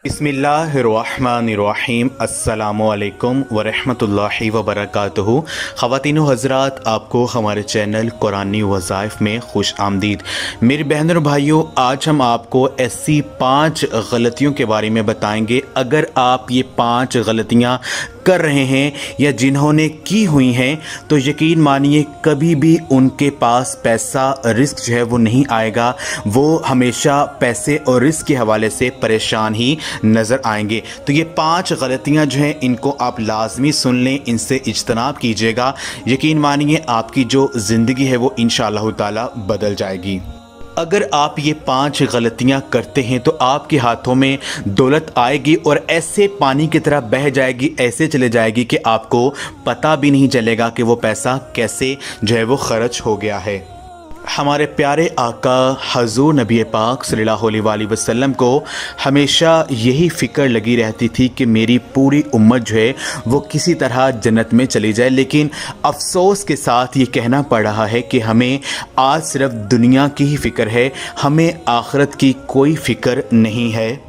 बिस्मिल्लाहिर्रहमानिर्रहीम अस्सलामुअलैकुम वरहमतुल्लाहि वबरकातुहू। ख़वातीन व हज़रात, आपको हमारे चैनल कुरानी वज़ाइफ़ में खुश आमदीद। मेरे बहनों और भाइयों, आज हम आपको ऐसी 5 गलतियों के बारे में बताएंगे। अगर आप ये 5 गलतियाँ कर रहे हैं या जिन्होंने की हुई हैं तो यकीन मानिए कभी भी उनके पास पैसा रिस्क जो है वो नहीं आएगा। वो हमेशा पैसे और रिस्क के हवाले से परेशान ही नज़र आएंगे। तो ये 5 गलतियां जो हैं इनको आप लाजमी सुन लें, इनसे इज्तनाब कीजिएगा। यकीन मानिए आपकी जो ज़िंदगी है वो इंशाअल्लाह ताला बदल जाएगी। अगर आप ये 5 गलतियां करते हैं तो आपके हाथों में दौलत आएगी और ऐसे पानी की तरह बह जाएगी, ऐसे चले जाएगी कि आपको पता भी नहीं चलेगा कि वो पैसा कैसे जो है वो खर्च हो गया है। हमारे प्यारे आका हजूर नबी पाक सल्लल्लाहु अलैहि वसल्लम को हमेशा यही फ़िक्र लगी रहती थी कि मेरी पूरी उम्मत जो है वो किसी तरह जन्नत में चली जाए। लेकिन अफसोस के साथ ये कहना पड़ रहा है कि हमें आज सिर्फ दुनिया की ही फ़िक्र है, हमें आखिरत की कोई फ़िक्र नहीं है।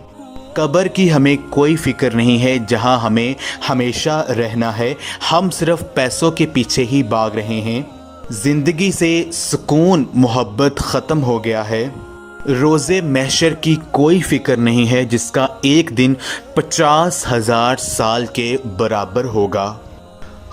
कब्र की हमें कोई फ़िक्र नहीं है जहां हमें हमेशा रहना है। हम सिर्फ पैसों के पीछे ही भाग रहे हैं। ज़िंदगी से सुकून मोहब्बत ख़त्म हो गया है। रोज़े महशर की कोई फ़िक्र नहीं है जिसका एक दिन 50,000 साल के बराबर होगा।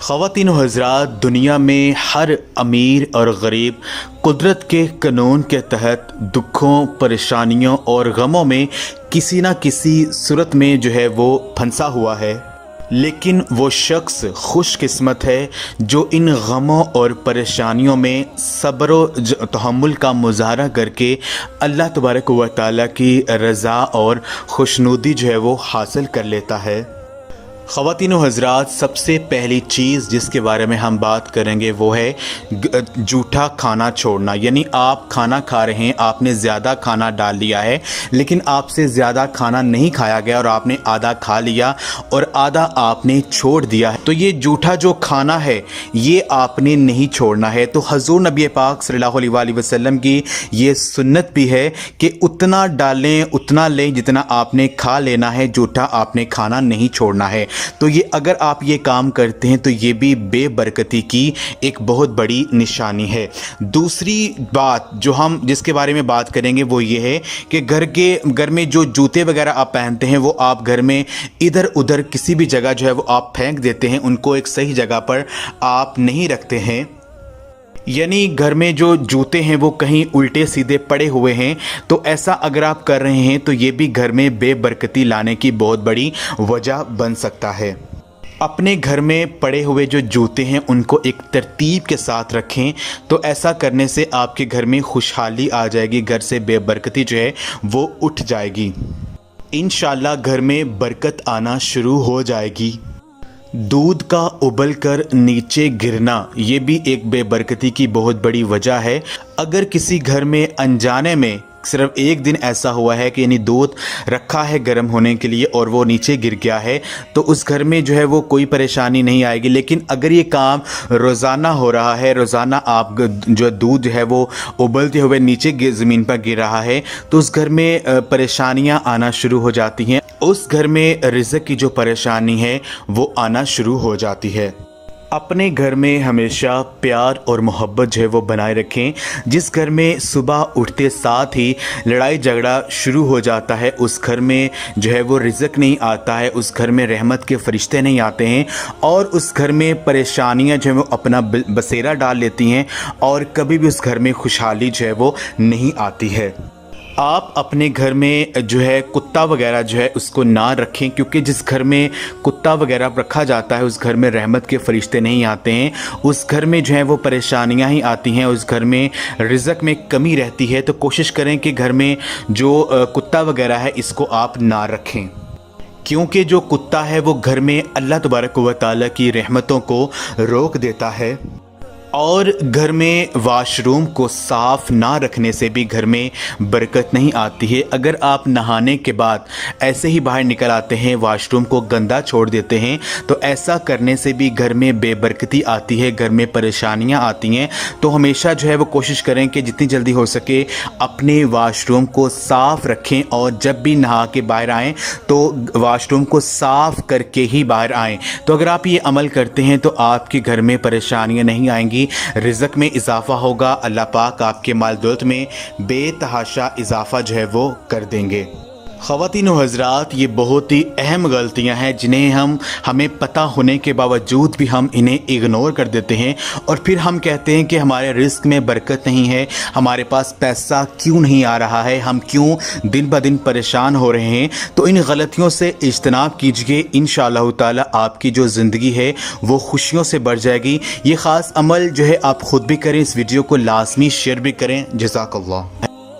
ख़वातीन व हज़रात, दुनिया में हर अमीर और गरीब कुदरत के कानून के तहत दुखों, परेशानियों और गमों में किसी न किसी सूरत में जो है वो फंसा हुआ है। लेकिन वो शख्स खुशकिस्मत है जो इन गमों और परेशानियों में सब्र व तहम्मुल का मुज़ाहरा करके अल्लाह तबारक व तआला की रज़ा और खुशनुदी जो है वो हासिल कर लेता है। ख़वातीन व हज़रात, सबसे पहली चीज़ जिसके बारे में हम बात करेंगे वो है जूठा खाना छोड़ना। यानी आप खाना खा रहे हैं, आपने ज़्यादा खाना डाल लिया है लेकिन आपसे ज़्यादा खाना नहीं खाया गया और आपने आधा खा लिया और आधा आपने छोड़ दिया है। तो ये जूठा जो खाना है ये आपने नहीं छोड़ना है। तो हज़ूर नबी पाक सल्लल्लाहु अलैहि वसल्लम की ये सुन्नत भी है कि उतना डालें, उतना लें जितना आपने खा लेना है, जूठा आपने खाना नहीं छोड़ना है। तो ये अगर आप ये काम करते हैं तो ये भी बेबरकती की एक बहुत बड़ी निशानी है। दूसरी बात जो हम जिसके बारे में बात करेंगे वो ये है कि घर में जो जूते वगैरह आप पहनते हैं वो आप घर में इधर उधर किसी भी जगह जो है वो आप फेंक देते हैं, उनको एक सही जगह पर आप नहीं रखते हैं। यानी घर में जो जूते हैं वो कहीं उल्टे सीधे पड़े हुए हैं। तो ऐसा अगर आप कर रहे हैं तो ये भी घर में बेबरकती लाने की बहुत बड़ी वजह बन सकता है। अपने घर में पड़े हुए जो जूते हैं उनको एक तरतीब के साथ रखें। तो ऐसा करने से आपके घर में खुशहाली आ जाएगी, घर से बेबरकती जो है वो उठ जाएगी। इंशाअल्लाह घर में बरकत आना शुरू हो जाएगी। दूध का उबल कर नीचे गिरना ये भी एक बेबरकती की बहुत बड़ी वजह है। अगर किसी घर में अनजाने में सिर्फ एक दिन ऐसा हुआ है कि यानी दूध रखा है गर्म होने के लिए और वो नीचे गिर गया है तो उस घर में जो है वो कोई परेशानी नहीं आएगी। लेकिन अगर ये काम रोज़ाना हो रहा है, रोज़ाना आप जो दूध है वो उबलते हुए नीचे ज़मीन पर गिर रहा है तो उस घर में परेशानियां आना शुरू हो जाती हैं। उस घर में रिज़्क़ की जो परेशानी है वो आना शुरू हो जाती है। अपने घर में हमेशा प्यार और मोहब्बत जो है वो बनाए रखें। जिस घर में सुबह उठते साथ ही लड़ाई झगड़ा शुरू हो जाता है उस घर में जो है वो रिज़्क़ नहीं आता है, उस घर में रहमत के फरिश्ते नहीं आते हैं और उस घर में परेशानियां जो है वो अपना बसेरा डाल लेती हैं और कभी भी उस घर में खुशहाली जो है वो नहीं आती है। आप अपने घर में जो है कुत्ता वगैरह जो है उसको ना रखें, क्योंकि जिस घर में कुत्ता वगैरह रखा जाता है उस घर में रहमत के फरिश्ते नहीं आते हैं, उस घर में जो है वो परेशानियां ही आती हैं, उस घर में रिज़्क़ में कमी रहती है। तो कोशिश करें कि घर में जो कुत्ता वगैरह है इसको आप ना रखें, क्योंकि जो कुत्ता है वो घर में अल्लाह तबारक व तआला की रहमतों को रोक देता है। اور گھر میں واشروم کو صاف نہ رکھنے سے بھی گھر میں برکت نہیں آتی ہے۔ اگر آپ نہانے کے بعد ایسے ہی باہر نکل آتے ہیں، واشروم کو گندا چھوڑ دیتے ہیں، تو ایسا کرنے سے بھی گھر میں بے برکتی آتی ہے، گھر میں پریشانیاں آتی ہیں۔ تو ہمیشہ جو ہے وہ کوشش کریں کہ جتنی جلدی ہو سکے اپنے واشروم کو صاف رکھیں، اور جب بھی نہا کے باہر آئیں تو واشروم کو صاف کر کے ہی باہر آئیں۔ تو اگر آپ یہ عمل کرتے ہیں تو آپ کے گھر میں پریشانیاں نہیں آئیں گی، رزق میں اضافہ ہوگا، اللہ پاک آپ کے مال دولت میں بے تحاشا اضافہ جو ہے وہ کر دیں گے۔ خواتین و حضرات، یہ بہت ہی اہم غلطیاں ہیں جنہیں ہمیں پتہ ہونے کے باوجود بھی ہم انہیں اگنور کر دیتے ہیں، اور پھر ہم کہتے ہیں کہ ہمارے رزق میں برکت نہیں ہے، ہمارے پاس پیسہ کیوں نہیں آ رہا ہے، ہم کیوں دن بدن پریشان ہو رہے ہیں۔ تو ان غلطیوں سے اجتناب کیجئے، انشاءاللہ تعالی آپ کی جو زندگی ہے وہ خوشیوں سے بھر جائے گی۔ یہ خاص عمل جو ہے آپ خود بھی کریں، اس ویڈیو کو لازمی شیئر بھی کریں۔ جزاک اللہ۔